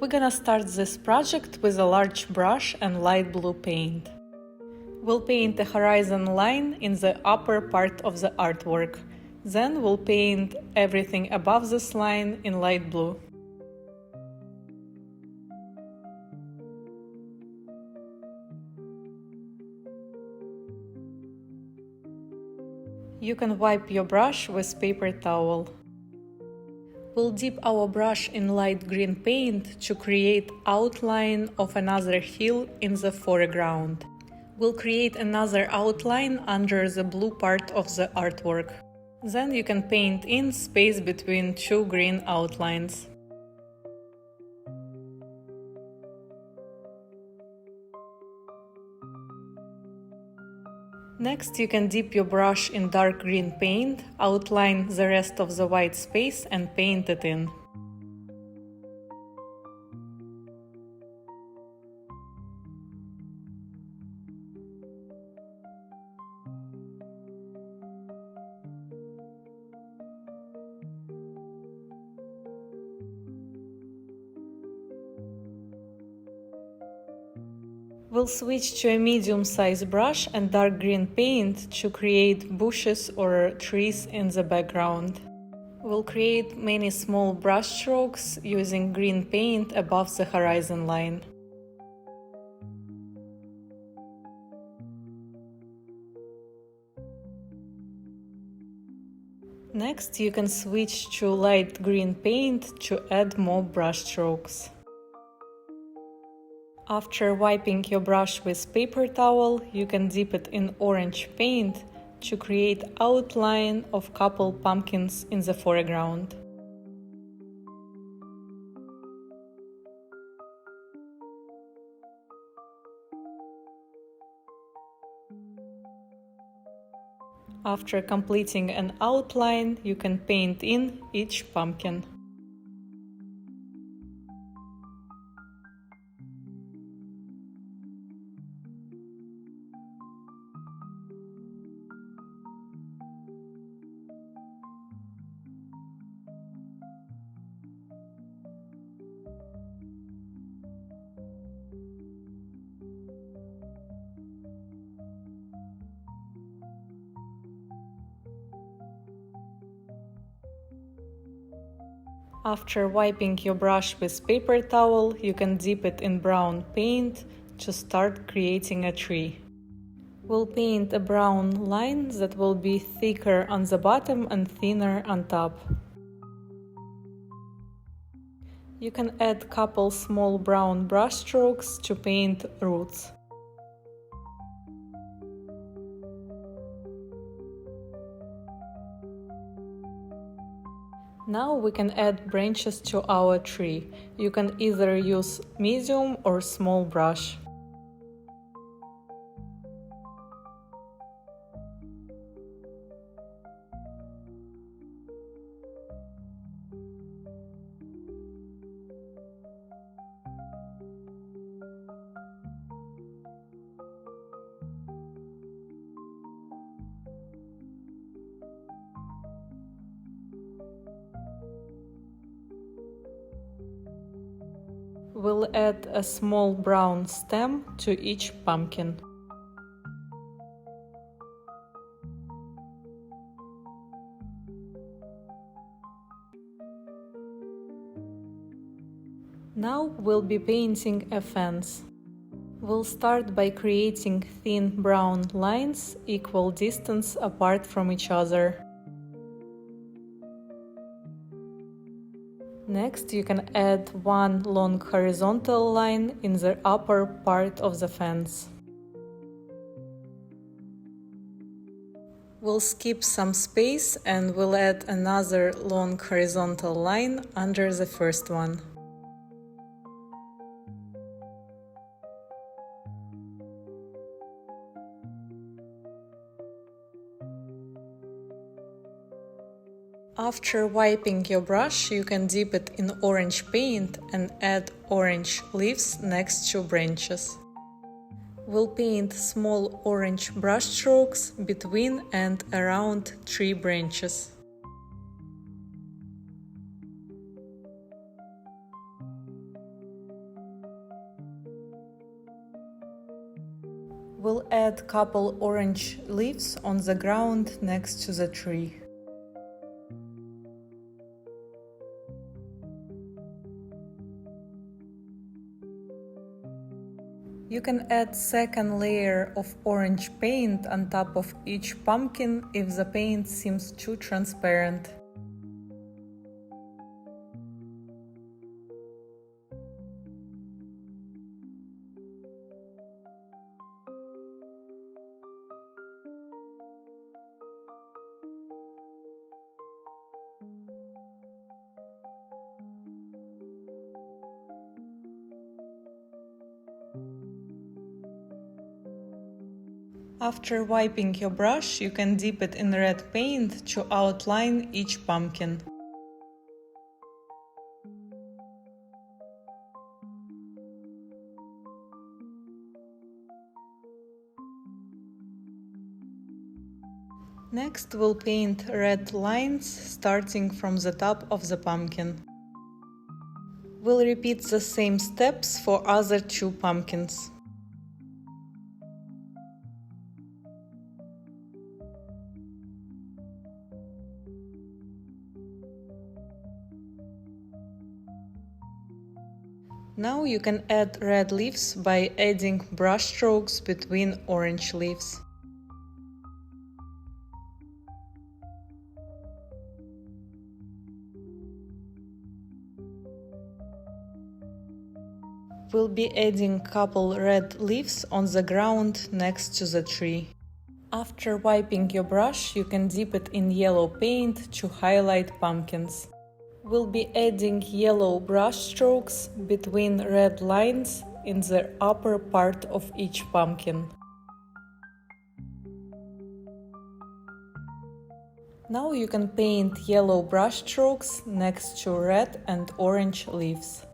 We're gonna start this project with a large brush and light blue paint. We'll paint a horizon line in the upper part of the artwork. Then we'll paint everything above this line in light blue. You can wipe your brush with paper towel. We'll dip our brush in light green paint to create outline of another hill in the foreground. We'll create another outline under the blue part of the artwork. Then you can paint in space between two green outlines. Next, you can dip your brush in dark green paint, outline the rest of the white space and paint it in. We'll switch to a medium-sized brush and dark green paint to create bushes or trees in the background. We'll create many small brush strokes using green paint above the horizon line. Next, you can switch to light green paint to add more brush strokes. After wiping your brush with paper towel, you can dip it in orange paint to create outline of couple pumpkins in the foreground. After completing an outline, you can paint in each pumpkin. After wiping your brush with paper towel, you can dip it in brown paint to start creating a tree. We'll paint a brown line that will be thicker on the bottom and thinner on top. You can add a couple small brown brush strokes to paint roots. Now we can add branches to our tree. You can either use medium or small brush. We'll add a small brown stem to each pumpkin. Now we'll be painting a fence. We'll start by creating thin brown lines equal distance apart from each other. Next, you can add one long horizontal line in the upper part of the fence. We'll skip some space and we'll add another long horizontal line under the first one. After wiping your brush, you can dip it in orange paint and add orange leaves next to branches. We'll paint small orange brush strokes between and around tree branches. We'll add couple orange leaves on the ground next to the tree. You can add second layer of orange paint on top of each pumpkin if the paint seems too transparent. After wiping your brush, you can dip it in red paint to outline each pumpkin. Next, we'll paint red lines starting from the top of the pumpkin. We'll repeat the same steps for other two pumpkins. Now you can add red leaves by adding brush strokes between orange leaves. We'll be adding couple red leaves on the ground next to the tree. After wiping your brush, you can dip it in yellow paint to highlight pumpkins. We'll be adding yellow brush strokes between red lines in the upper part of each pumpkin. Now you can paint yellow brush strokes next to red and orange leaves.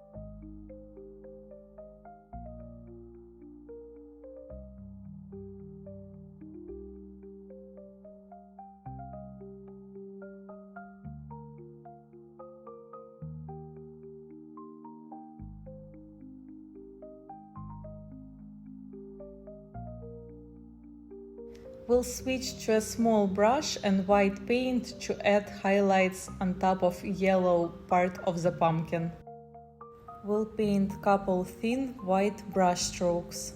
We'll switch to a small brush and white paint to add highlights on top of yellow part of the pumpkin. We'll paint couple thin white brush strokes.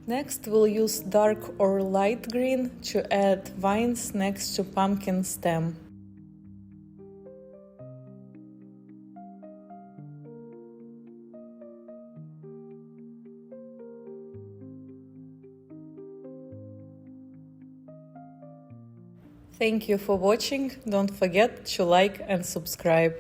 Next, we'll use dark or light green to add vines next to pumpkin stem. Thank you for watching. Don't forget to like and subscribe.